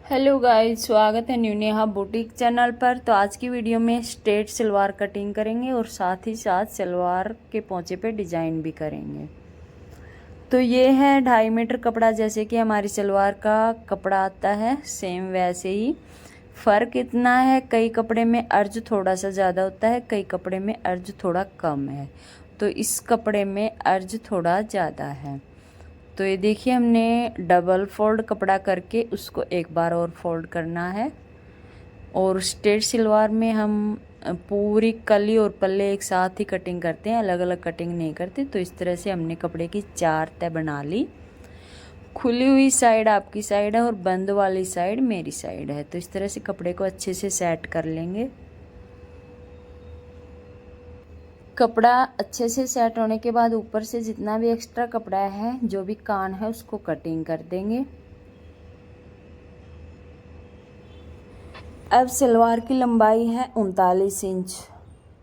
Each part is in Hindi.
हेलो गाइस, स्वागत है न्यू नेहा बुटीक चैनल पर। तो आज की वीडियो में स्ट्रेट सलवार कटिंग करेंगे और साथ ही साथ सलवार के पोंचे पे डिजाइन भी करेंगे। तो ये है 2.5 मीटर कपड़ा, जैसे कि हमारी सलवार का कपड़ा आता है सेम वैसे ही। फ़र्क इतना है, कई कपड़े में अर्ज थोड़ा सा ज़्यादा होता है, कई कपड़े में अर्ज थोड़ा कम है। तो इस कपड़े में अर्ज थोड़ा ज़्यादा है। तो ये देखिए, हमने डबल फोल्ड कपड़ा करके उसको एक बार और फोल्ड करना है। और स्ट्रेट सलवार में हम पूरी कली और पल्ले एक साथ ही कटिंग करते हैं, अलग अलग कटिंग नहीं करते। तो इस तरह से हमने कपड़े की 4 तह बना ली। खुली हुई साइड आपकी साइड है और बंद वाली साइड मेरी साइड है। तो इस तरह से कपड़े को अच्छे से सेट कर लेंगे। कपड़ा अच्छे से सेट होने के बाद ऊपर से जितना भी एक्स्ट्रा कपड़ा है, जो भी कान है, उसको कटिंग कर देंगे। अब सलवार की लंबाई है 39 इंच।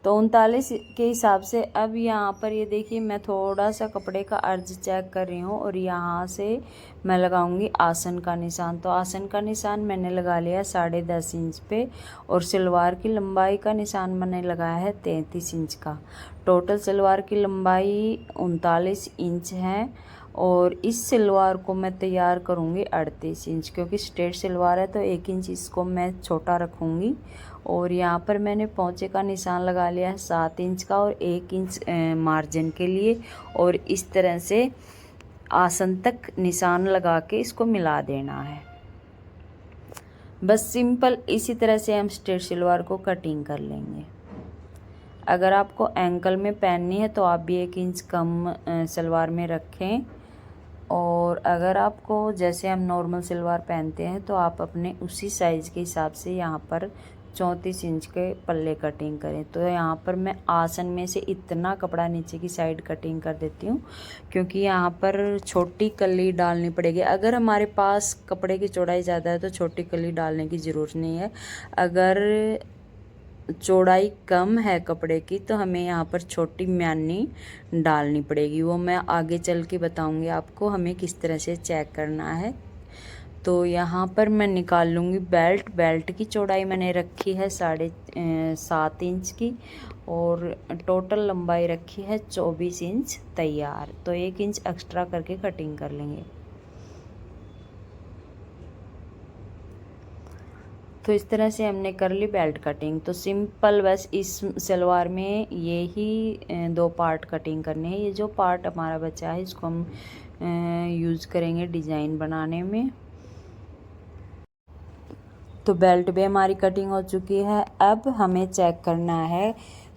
तो 39 के हिसाब से अब यहाँ पर ये देखिए, मैं थोड़ा सा कपड़े का अर्ज चेक कर रही हूँ और यहाँ से मैं लगाऊंगी आसन का निशान। तो आसन का निशान मैंने लगा लिया 10.5 इंच पे और सलवार की लंबाई का निशान मैंने लगाया है 33 इंच का। टोटल सलवार की लंबाई 39 इंच है और इस सलवार को मैं तैयार करूँगी 38 इंच, क्योंकि स्ट्रेट सलवार है तो 1 इंच इसको मैं छोटा रखूँगी। और यहाँ पर मैंने पोंचे का निशान लगा लिया है 7 इंच का और 1 इंच मार्जिन के लिए। और इस तरह से आसन तक निशान लगा के इसको मिला देना है। बस सिंपल इसी तरह से हम स्ट्रेट सलवार को कटिंग कर लेंगे। अगर आपको एंकल में पहननी है तो आप भी 1 इंच कम सलवार में रखें। और अगर आपको जैसे हम नॉर्मल सलवार पहनते हैं तो आप अपने उसी साइज़ के हिसाब से यहाँ पर 34 इंच के पल्ले कटिंग करें। तो यहाँ पर मैं आसन में से इतना कपड़ा नीचे की साइड कटिंग कर देती हूँ, क्योंकि यहाँ पर छोटी कली डालनी पड़ेगी। अगर हमारे पास कपड़े की चौड़ाई ज़्यादा है तो छोटी कली डालने की ज़रूरत नहीं है। अगर चौड़ाई कम है कपड़े की तो हमें यहाँ पर छोटी म्यानी डालनी पड़ेगी। वो मैं आगे चल के बताऊँगी आपको हमें किस तरह से चेक करना है। तो यहाँ पर मैं निकाल लूँगी बेल्ट की चौड़ाई मैंने रखी है 7.5 इंच की और टोटल लंबाई रखी है 24 इंच तैयार। तो 1 इंच एक्स्ट्रा करके कटिंग कर लेंगे। तो इस तरह से हमने कर ली बेल्ट कटिंग। तो सिंपल बस इस सलवार में ये ही 2 पार्ट कटिंग करने हैं। ये जो पार्ट हमारा बचा है इसको हम यूज़ करेंगे डिज़ाइन बनाने में। तो बेल्ट भी हमारी कटिंग हो चुकी है। अब हमें चेक करना है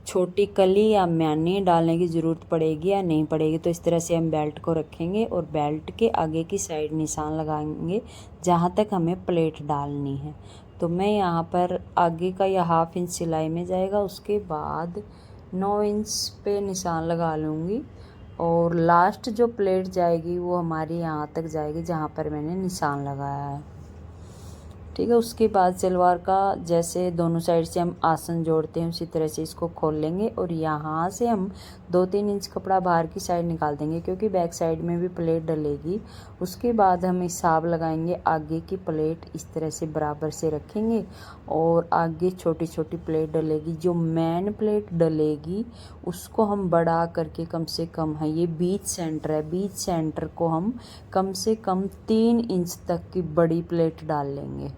छोटी कली या म्यानी डालने की ज़रूरत पड़ेगी या नहीं पड़ेगी। तो इस तरह से हम बेल्ट को रखेंगे और बेल्ट के आगे की साइड निशान लगाएंगे जहाँ तक हमें प्लेट डालनी है। तो मैं यहाँ पर आगे का या 1/2 इंच सिलाई में जाएगा, उसके बाद 9 इंच पे निशान लगा लूँगी और लास्ट जो प्लेट जाएगी वो हमारी यहाँ तक जाएगी जहाँ पर मैंने निशान लगाया है। ठीक है। उसके बाद सलवार का जैसे दोनों साइड से हम आसन जोड़ते हैं उसी तरह से इसको खोल लेंगे और यहाँ से हम 2-3 इंच कपड़ा बाहर की साइड निकाल देंगे, क्योंकि बैक साइड में भी प्लेट डलेगी। उसके बाद हम हिसाब लगाएंगे, आगे की प्लेट इस तरह से बराबर से रखेंगे और आगे छोटी छोटी प्लेट डलेगी। जो मेन प्लेट डलेगी उसको हम बढ़ा करके कम से कम है, ये बीच सेंटर है, बीच सेंटर को हम कम से कम 3 इंच तक की बड़ी प्लेट डाल लेंगे।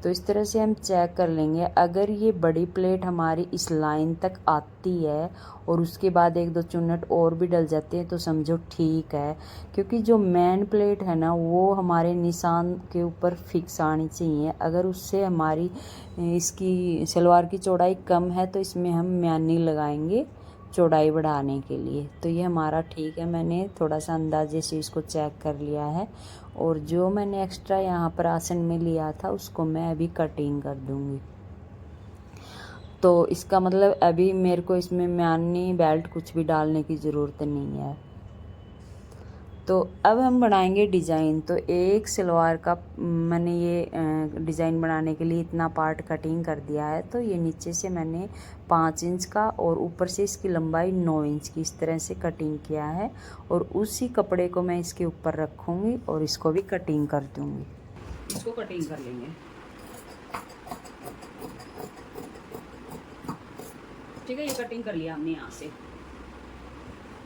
तो इस तरह से हम चेक कर लेंगे। अगर ये बड़ी प्लेट हमारी इस लाइन तक आती है और उसके बाद 1-2 चुन्नट और भी डल जाते हैं तो समझो ठीक है, क्योंकि जो मेन प्लेट है ना वो हमारे निशान के ऊपर फिक्स आनी चाहिए। अगर उससे हमारी इसकी सलवार की चौड़ाई कम है तो इसमें हम म्यानी लगाएंगे चौड़ाई बढ़ाने के लिए। तो ये हमारा ठीक है, मैंने थोड़ा सा अंदाजे से इसको चेक कर लिया है। और जो मैंने एक्स्ट्रा यहाँ पर आसन में लिया था उसको मैं अभी कटिंग कर दूँगी। तो इसका मतलब अभी मेरे को इसमें म्यानी बेल्ट कुछ भी डालने की ज़रूरत नहीं है। तो अब हम बनाएंगे डिज़ाइन। तो एक सलवार का मैंने ये डिज़ाइन बनाने के लिए इतना पार्ट कटिंग कर दिया है। तो ये नीचे से मैंने 5 इंच का और ऊपर से इसकी लंबाई 9 इंच की इस तरह से कटिंग किया है और उसी कपड़े को मैं इसके ऊपर रखूँगी और इसको भी कटिंग कर दूँगी। इसको कटिंग कर लेंगे। ठीक है, ये कटिंग कर लिया हमने यहाँ से।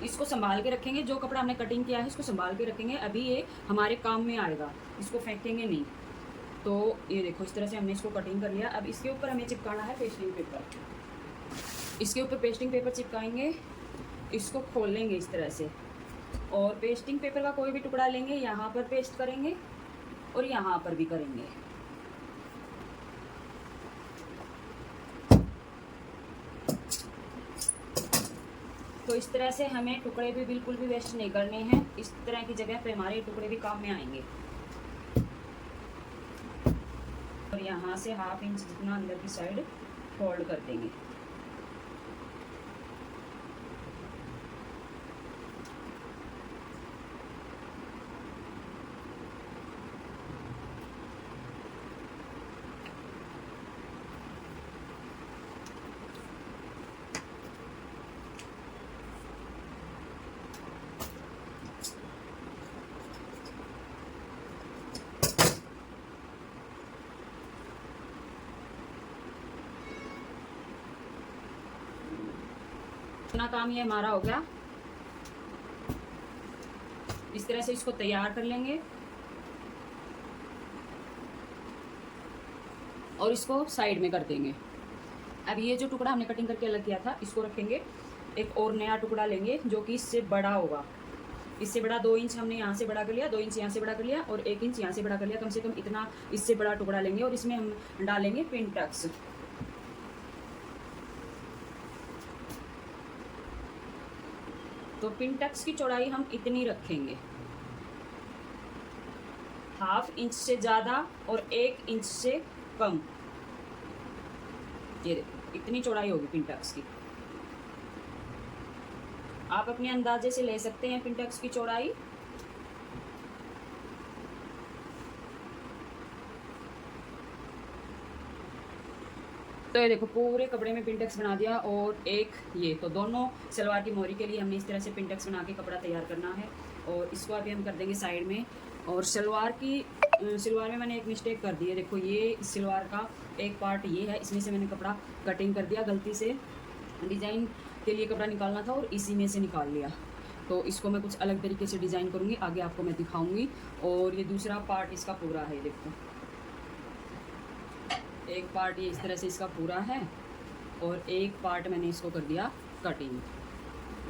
इसको संभाल के रखेंगे, जो कपड़ा हमने कटिंग किया है इसको संभाल के रखेंगे, अभी ये हमारे काम में आएगा, इसको फेंकेंगे नहीं। तो ये देखो इस तरह से हमने इसको कटिंग कर लिया। अब इसके ऊपर हमें चिपकाना है पेस्टिंग पेपर। इसके ऊपर पेस्टिंग पेपर चिपकाएंगे, इसको खोल लेंगे इस तरह से, और पेस्टिंग पेपर का कोई भी टुकड़ा लेंगे, यहाँ पर पेस्ट करेंगे और यहाँ पर भी करेंगे। तो इस तरह से हमें टुकड़े भी बिल्कुल भी वेस्ट नहीं करने हैं, इस तरह की जगह पे हमारे टुकड़े भी काम में आएंगे। और यहाँ से 1/2 इंच जितना अंदर की साइड फोल्ड कर देंगे। इतना काम ये हमारा हो गया। इस तरह से इसको तैयार कर लेंगे और इसको साइड में कर देंगे। अब ये जो टुकड़ा हमने कटिंग करके अलग किया था इसको रखेंगे, एक और नया टुकड़ा लेंगे जो कि इससे बड़ा होगा। इससे बड़ा 2 इंच हमने यहाँ से बड़ा कर लिया, 2 इंच यहाँ से बड़ा कर लिया और 1 इंच यहाँ से बड़ा कर लिया। कम से कम इतना इससे बड़ा टुकड़ा लेंगे और इसमें हम डालेंगे पिन टक्स। तो पिन टक्स की चौड़ाई हम इतनी रखेंगे, 1/2 इंच से ज़्यादा और 1 इंच से कम। ये देखो इतनी चौड़ाई होगी पिन टक्स की। आप अपने अंदाजे से ले सकते हैं पिन टक्स की चौड़ाई। तो ये देखो पूरे कपड़े में पिनटक्स बना दिया। और एक ये तो दोनों सलवार की मोरी के लिए हमने इस तरह से पिनटक्स बना के कपड़ा तैयार करना है। और इसको अभी हम कर देंगे साइड में। और सलवार में मैंने एक मिस्टेक कर दी है। देखो ये सलवार का एक पार्ट ये है, इसमें से मैंने कपड़ा कटिंग कर दिया गलती से। डिज़ाइन के लिए कपड़ा निकालना था और इसी में से निकाल लिया। तो इसको मैं कुछ अलग तरीके से डिज़ाइन करूँगी, आगे आपको मैं दिखाऊँगी। और ये दूसरा पार्ट इसका पूरा है, देखो एक पार्ट ये इस तरह से इसका पूरा है और एक पार्ट मैंने इसको कर दिया कटिंग।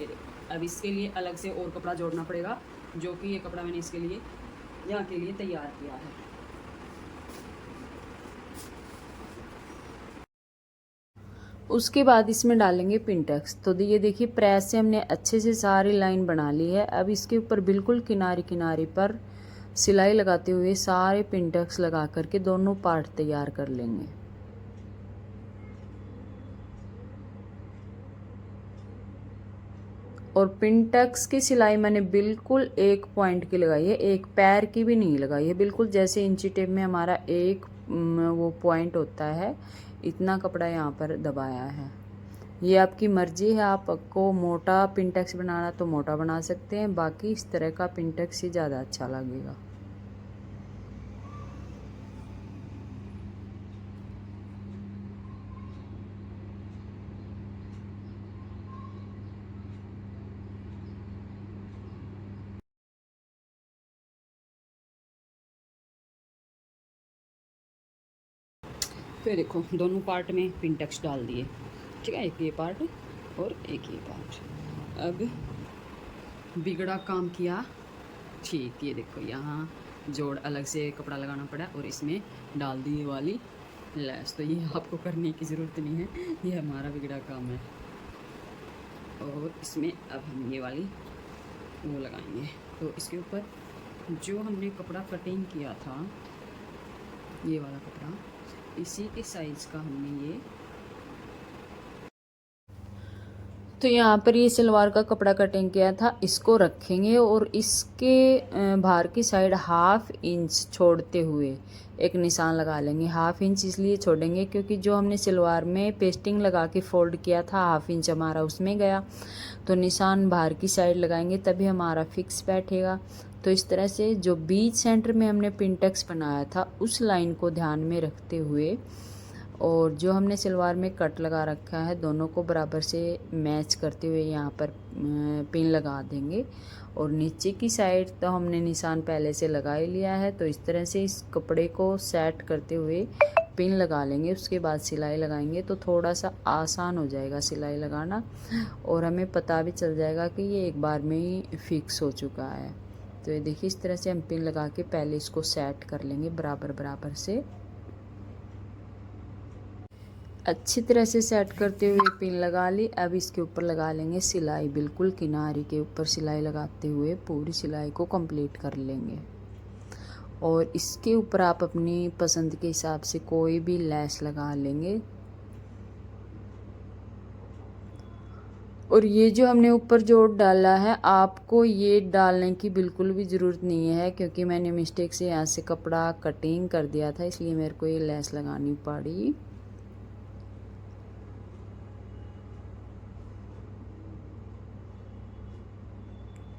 ये देखो अब इसके लिए अलग से और कपड़ा जोड़ना पड़ेगा, जो कि ये कपड़ा मैंने इसके लिए यहाँ के लिए तैयार किया है। उसके बाद इसमें डालेंगे पिनटक्स। तो ये देखिए प्रेस से हमने अच्छे से सारी लाइन बना ली है। अब इसके ऊपर बिल्कुल किनारे किनारे पर सिलाई लगाते हुए सारे पिनटक्स लगा करके दोनों पार्ट तैयार कर लेंगे। और पिनटक्स की सिलाई मैंने बिल्कुल 1 पॉइंट की लगाई है, 1 पैर की भी नहीं लगाई है। बिल्कुल जैसे इंची टेप में हमारा एक वो पॉइंट होता है, इतना कपड़ा यहाँ पर दबाया है। ये आपकी मर्जी है, आपको मोटा पिनटक्स बनाना तो मोटा बना सकते हैं, बाकी इस तरह का पिनटक्स ही ज़्यादा अच्छा लगेगा। फिर देखो दोनों पार्ट में पिनटक्स डाल दिए, ठीक है, एक ये पार्ट और एक ये पार्ट। अब बिगड़ा काम किया ठीक। ये देखो यहाँ जोड़ अलग से कपड़ा लगाना पड़ा और इसमें डाल दी ये वाली लैस। तो ये आपको करने की ज़रूरत नहीं है, ये हमारा बिगड़ा काम है। और इसमें अब हम ये वाली वो लगाएंगे। तो इसके ऊपर जो हमने कपड़ा कटिंग किया था, ये वाला कपड़ा, इसी के साइज़ का हमने ये, तो यहाँ पर ये सलवार का कपड़ा कटिंग किया था, इसको रखेंगे और इसके बाहर की साइड 1/2 इंच छोड़ते हुए एक निशान लगा लेंगे। 1/2 इंच इसलिए छोड़ेंगे क्योंकि जो हमने सलवार में पेस्टिंग लगा के फोल्ड किया था 1/2 इंच हमारा उसमें गया। तो निशान बाहर की साइड लगाएंगे तभी हमारा फिक्स बैठेगा। तो इस तरह से जो बीच सेंटर में हमने पिनटेक्स बनाया था उस लाइन को ध्यान में रखते हुए और जो हमने सलवार में कट लगा रखा है दोनों को बराबर से मैच करते हुए यहाँ पर पिन लगा देंगे। और नीचे की साइड तो हमने निशान पहले से लगा ही लिया है, तो इस तरह से इस कपड़े को सेट करते हुए पिन लगा लेंगे। उसके बाद सिलाई लगाएंगे तो थोड़ा सा आसान हो जाएगा सिलाई लगाना और हमें पता भी चल जाएगा कि ये एक बार में ही फिक्स हो चुका है। तो ये देखिए इस तरह से हम पिन लगा के पहले इसको सेट कर लेंगे बराबर बराबर से। अच्छी तरह से सेट करते हुए पिन लगा ली। अब इसके ऊपर लगा लेंगे सिलाई, बिल्कुल किनारे के ऊपर सिलाई लगाते हुए पूरी सिलाई को कंप्लीट कर लेंगे। और इसके ऊपर आप अपनी पसंद के हिसाब से कोई भी लैस लगा लेंगे। और ये जो हमने ऊपर जोड़ डाला है आपको ये डालने की बिल्कुल भी ज़रूरत नहीं है, क्योंकि मैंने मिस्टेक से यहाँ से कपड़ा कटिंग कर दिया था, इसलिए मेरे को ये लैस लगानी पड़ी।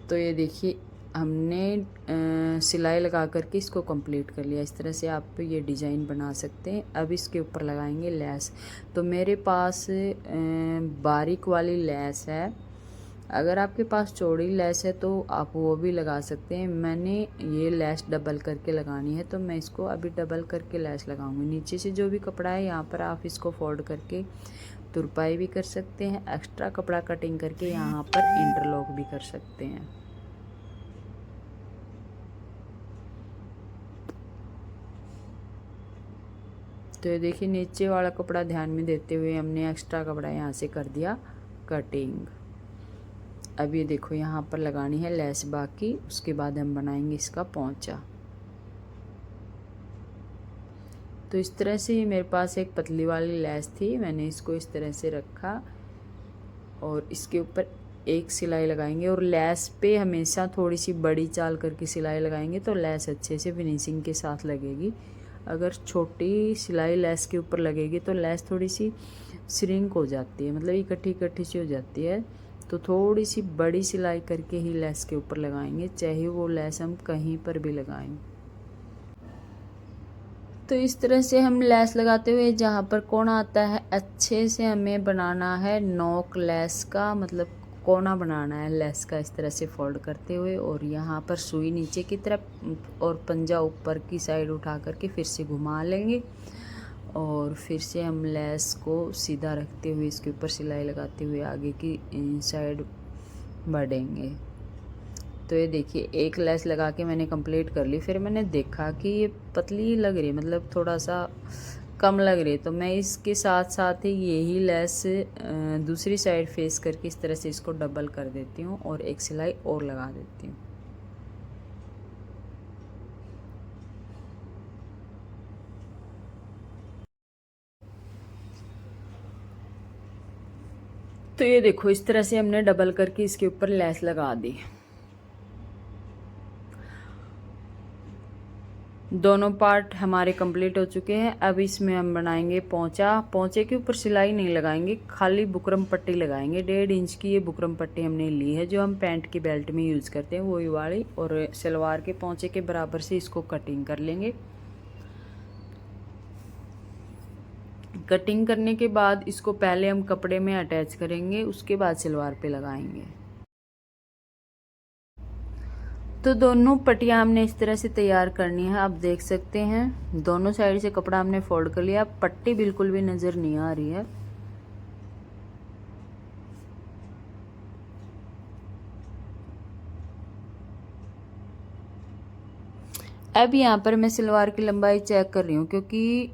तो ये देखिए हमने सिलाई लगा करके इसको कंप्लीट कर लिया। इस तरह से आप ये डिज़ाइन बना सकते हैं। अब इसके ऊपर लगाएंगे लैस। तो मेरे पास बारीक वाली लैस है, अगर आपके पास चौड़ी लैस है तो आप वो भी लगा सकते हैं। मैंने ये लैस डबल करके लगानी है, तो मैं इसको अभी डबल करके लैस लगाऊंगी। नीचे से जो भी कपड़ा है यहाँ पर आप इसको फोल्ड करके तुरपाई भी कर सकते हैं, एक्स्ट्रा कपड़ा कटिंग करके यहाँ पर इंटरलॉक भी कर सकते हैं। तो ये देखिए नीचे वाला कपड़ा ध्यान में देते हुए हमने एक्स्ट्रा कपड़ा यहाँ से कर दिया कटिंग। अब ये देखो यहाँ पर लगानी है लैस बाकी, उसके बाद हम बनाएंगे इसका पोंचा। तो इस तरह से मेरे पास एक पतली वाली लैस थी, मैंने इसको इस तरह से रखा और इसके ऊपर एक सिलाई लगाएंगे। और लैस पे हमेशा थोड़ी सी बड़ी चाल करके सिलाई लगाएंगे तो लैस अच्छे से फिनिशिंग के साथ लगेगी। अगर छोटी सिलाई लैस के ऊपर लगेगी तो लैस थोड़ी सी श्रिंक हो जाती है, मतलब इकट्ठी इकट्ठी सी हो जाती है। तो थोड़ी सी बड़ी सिलाई करके ही लैस के ऊपर लगाएंगे, चाहे वो लैस हम कहीं पर भी लगाएं। तो इस तरह से हम लैस लगाते हुए जहाँ पर कोना आता है अच्छे से हमें बनाना है नोक लैस का, मतलब कोना बनाना है लैस का, इस तरह से फोल्ड करते हुए। और यहाँ पर सुई नीचे की तरफ और पंजा ऊपर की साइड उठा करके फिर से घुमा लेंगे और फिर से हम लैस को सीधा रखते हुए इसके ऊपर सिलाई लगाते हुए आगे की साइड बढ़ेंगे। तो ये देखिए एक लैस लगा के मैंने कंप्लीट कर ली। फिर मैंने देखा कि ये पतली लग रही है, मतलब थोड़ा सा कम लग रही है, तो मैं इसके साथ साथ ही यही लैस दूसरी साइड फेस करके इस तरह से इसको डबल कर देती हूँ और एक सिलाई और लगा देती हूँ। तो ये देखो इस तरह से हमने डबल करके इसके ऊपर लैस लगा दी। दोनों पार्ट हमारे कंप्लीट हो चुके हैं। अब इसमें हम बनाएंगे पोंचा। पोंचे के ऊपर सिलाई नहीं लगाएंगे, खाली बुकरम पट्टी लगाएंगे। 1.5 इंच की ये बुकरम पट्टी हमने ली है जो हम पैंट की बेल्ट में यूज़ करते हैं, वही वाली। और सलवार के पोंचे के बराबर से इसको कटिंग कर लेंगे। कटिंग करने के बाद इसको पहले हम कपड़े में अटैच करेंगे, उसके बाद सलवार पे लगाएंगे। तो दोनों पट्टियाँ हमने इस तरह से तैयार करनी है। आप देख सकते हैं दोनों साइड से कपड़ा हमने फोल्ड कर लिया, पट्टी बिल्कुल भी नज़र नहीं आ रही है। अब यहाँ पर मैं सलवार की लंबाई चेक कर रही हूँ, क्योंकि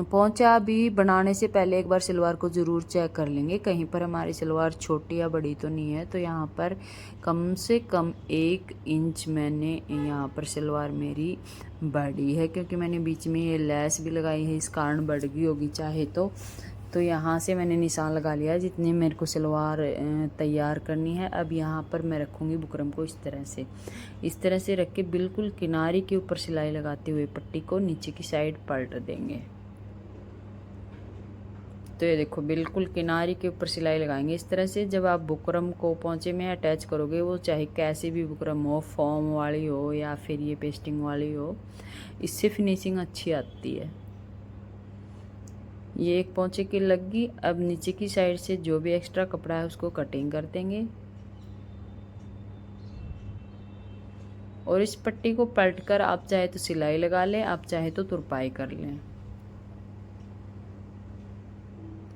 पोंचा भी बनाने से पहले एक बार सलवार को ज़रूर चेक कर लेंगे, कहीं पर हमारी सलवार छोटी या बड़ी तो नहीं है। तो यहाँ पर कम से कम 1 इंच मैंने यहाँ पर सलवार मेरी बढ़ी है, क्योंकि मैंने बीच में ये लैस भी लगाई है, इस कारण बढ़ गई होगी चाहे तो यहाँ से मैंने निशान लगा लिया जितने मेरे को सलवार तैयार करनी है। अब यहाँ पर मैं रखूँगी बुकरम को इस तरह से रख के बिल्कुल किनारे के ऊपर सिलाई लगाते हुए पट्टी को नीचे की साइड पलट देंगे। तो ये देखो बिल्कुल किनारे के ऊपर सिलाई लगाएंगे इस तरह से। जब आप बुकरम को पोंचे में अटैच करोगे, वो चाहे कैसी भी बुकरम हो, फॉर्म वाली हो या फिर ये पेस्टिंग वाली हो, इससे फिनिशिंग अच्छी आती है। ये एक पोंचे की लग गई। अब नीचे की साइड से जो भी एक्स्ट्रा कपड़ा है उसको कटिंग कर देंगे और इस पट्टी को पलटकर आप चाहे तो सिलाई लगा लें, आप चाहे तो तुरपाई कर लें।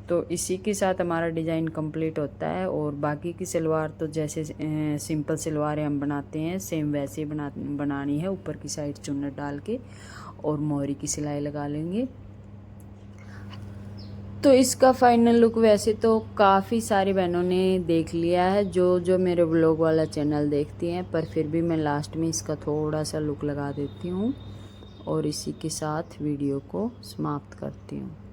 तो इसी के साथ हमारा डिज़ाइन कंप्लीट होता है। और बाकी की सलवार तो जैसे सिंपल सलवारें हम बनाते हैं सेम वैसे ही बनानी है। ऊपर की साइड चुन्नट डाल के और मोहरी की सिलाई लगा लेंगे। तो इसका फाइनल लुक वैसे तो काफ़ी सारी बहनों ने देख लिया है जो मेरे व्लॉग वाला चैनल देखती हैं, पर फिर भी मैं लास्ट में इसका थोड़ा सा लुक लगा देती हूँ और इसी के साथ वीडियो को समाप्त करती हूँ।